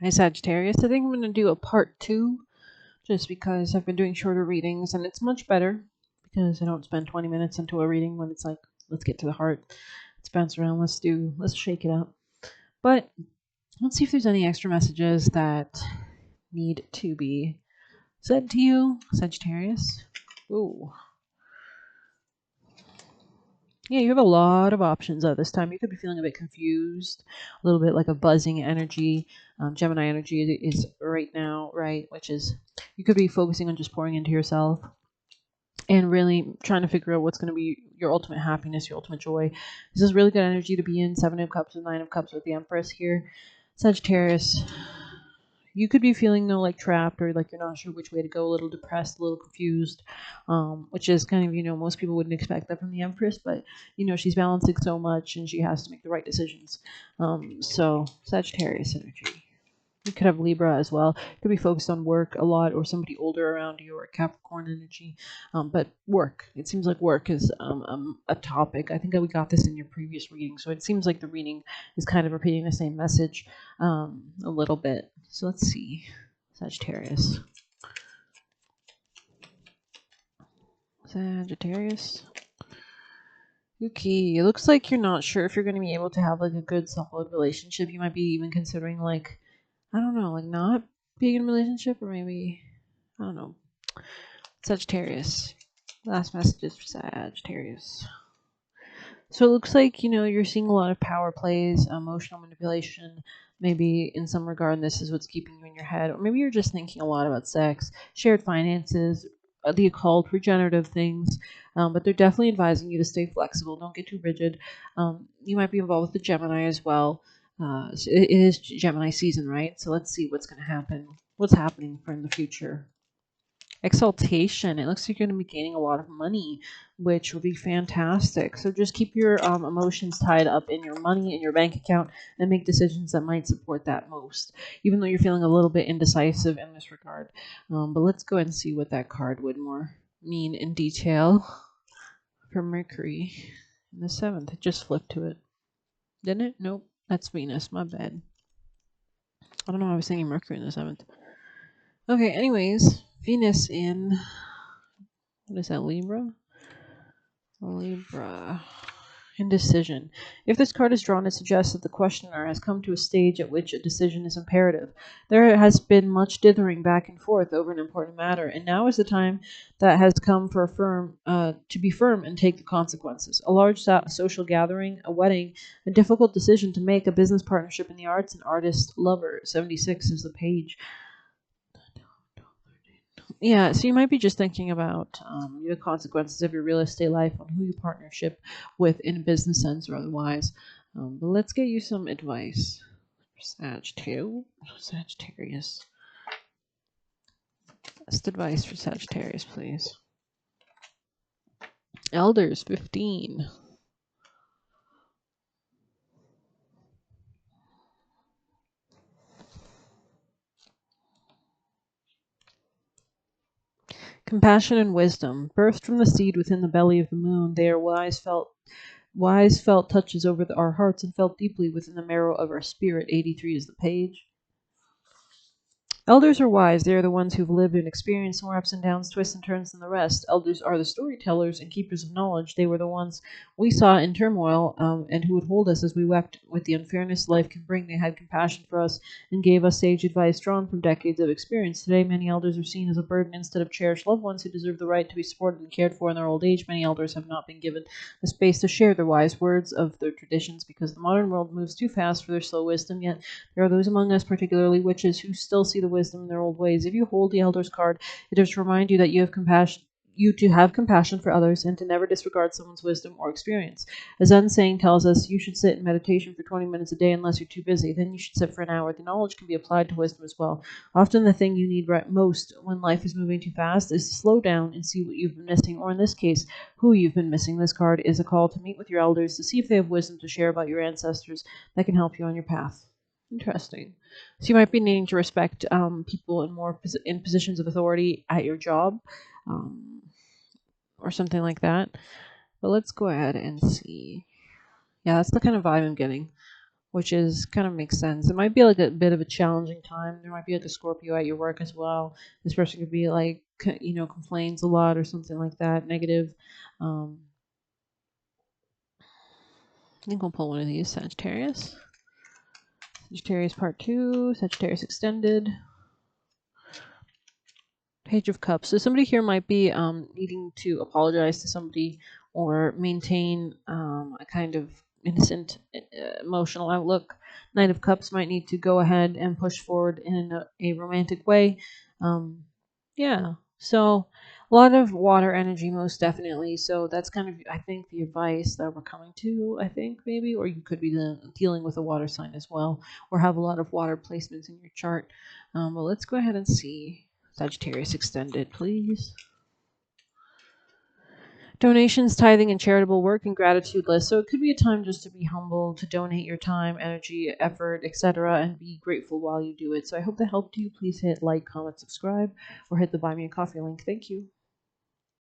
Hi, Sagittarius. I think I'm going to do a part two just because I've been doing shorter readings and it's much better because I don't spend 20 minutes into a reading when it's like, let's get to the heart. Let's bounce around. Let's shake it up. But let's see if there's any extra messages that need to be said to you, Sagittarius. Ooh. Yeah, you have a lot of options at this time. You could be feeling a bit confused, a little bit like a buzzing energy. Gemini energy is right now, right? Which is you could be focusing on just pouring into yourself and really trying to figure out what's going to be your ultimate happiness, your ultimate joy. This is really good energy to be in. Seven of Cups and Nine of Cups with the Empress here. Sagittarius, you could be feeling though like trapped or like you're not sure which way to go, a little depressed, a little confused, which is kind of, most people wouldn't expect that from the Empress, but she's balancing so much and she has to make the right decisions. So Sagittarius energy. You could have Libra as well. Could be focused on work a lot, or somebody older around you, or Capricorn energy. But work. It seems like work is a topic. I think we got this in your previous reading, so it seems like the reading is kind of repeating the same message a little bit. So let's see, Sagittarius. Sagittarius. Okay, it looks like you're not sure if you're going to be able to have like a good solid relationship. You might be even considering like, I don't know, like not being in a relationship, or maybe, I don't know. Sagittarius. Last messages for Sagittarius. So it looks like, you're seeing a lot of power plays, emotional manipulation. Maybe in some regard, this is what's keeping you in your head. Or maybe you're just thinking a lot about sex, shared finances, the occult, regenerative things. But they're definitely advising you to stay flexible. Don't get too rigid. You might be involved with the Gemini as well. So it is Gemini season, right? So let's see what's going to happen. What's happening for in the future. Exaltation. It looks like you're going to be gaining a lot of money, which will be fantastic. So just keep your emotions tied up in your money, in your bank account, and make decisions that might support that most, even though you're feeling a little bit indecisive in this regard. But let's go ahead and see what that card would more mean in detail for Mercury in the 7th. It just flipped to it. Didn't it? Nope. That's Venus. My bad. I don't know why I was thinking Mercury in the 7th. Okay, anyways, Venus in, what is that, Libra? Libra. Indecision. If this card is drawn, it suggests that the questioner has come to a stage at which a decision is imperative. There has been much dithering back and forth over an important matter, and now is the time that has come for to be firm and take the consequences. A large social gathering, a wedding, a difficult decision to make, a business partnership in the arts, an artist, lover. 76 is the page. Yeah, so you might be just thinking about the consequences of your real estate life on who you partnership with in a business sense or otherwise. But let's get you some advice. Sagittarius. Best advice for Sagittarius, please. Elders, 15. Compassion and wisdom. Birthed from the seed within the belly of the moon, they are wise felt touches over our hearts and felt deeply within the marrow of our spirit. 83 is the page. Elders are wise. They are the ones who've lived and experienced more ups and downs, twists and turns than the rest. Elders are the storytellers and keepers of knowledge. They were the ones we saw in turmoil and who would hold us as we wept with the unfairness life can bring. They had compassion for us and gave us sage advice drawn from decades of experience. Today, many elders are seen as a burden instead of cherished loved ones who deserve the right to be supported and cared for in their old age. Many elders have not been given the space to share the wise words of their traditions because the modern world moves too fast for their slow wisdom, yet there are those among us, particularly witches, who still see the wisdom in their old ways. If you hold the Elder's card, it is to remind you that you to have compassion for others and to never disregard someone's wisdom or experience. A Zen saying tells us you should sit in meditation for 20 minutes a day unless you're too busy. Then you should sit for an hour. The knowledge can be applied to wisdom as well. Often the thing you need most when life is moving too fast is to slow down and see what you've been missing, or in this case, who you've been missing. This card is a call to meet with your elders to see if they have wisdom to share about your ancestors that can help you on your path. Interesting. So you might be needing to respect people in positions of authority at your job, or something like that. But let's go ahead and see. Yeah, that's the kind of vibe I'm getting. which is kind of makes sense. It might be like a bit of a challenging time. There might be like a Scorpio at your work as well. This person could be like, complains a lot or something like that, negative. I think we'll pull one of these. Sagittarius. Sagittarius part 2, Sagittarius extended. Page of Cups. So somebody here might be needing to apologize to somebody or maintain a kind of innocent emotional outlook. Knight of Cups might need to go ahead and push forward in a romantic way. Yeah. So a lot of water energy, most definitely. So that's kind of, I think, the advice that we're coming to, I think, maybe. Or you could be dealing with a water sign as well, or have a lot of water placements in your chart. But let's go ahead and see. Sagittarius extended, please. Donations, tithing, and charitable work and gratitude list. So it could be a time just to be humble, to donate your time, energy, effort, etc., and be grateful while you do it. So I hope that helped you. Please hit like, comment, subscribe, or hit the Buy Me a Coffee link. Thank you.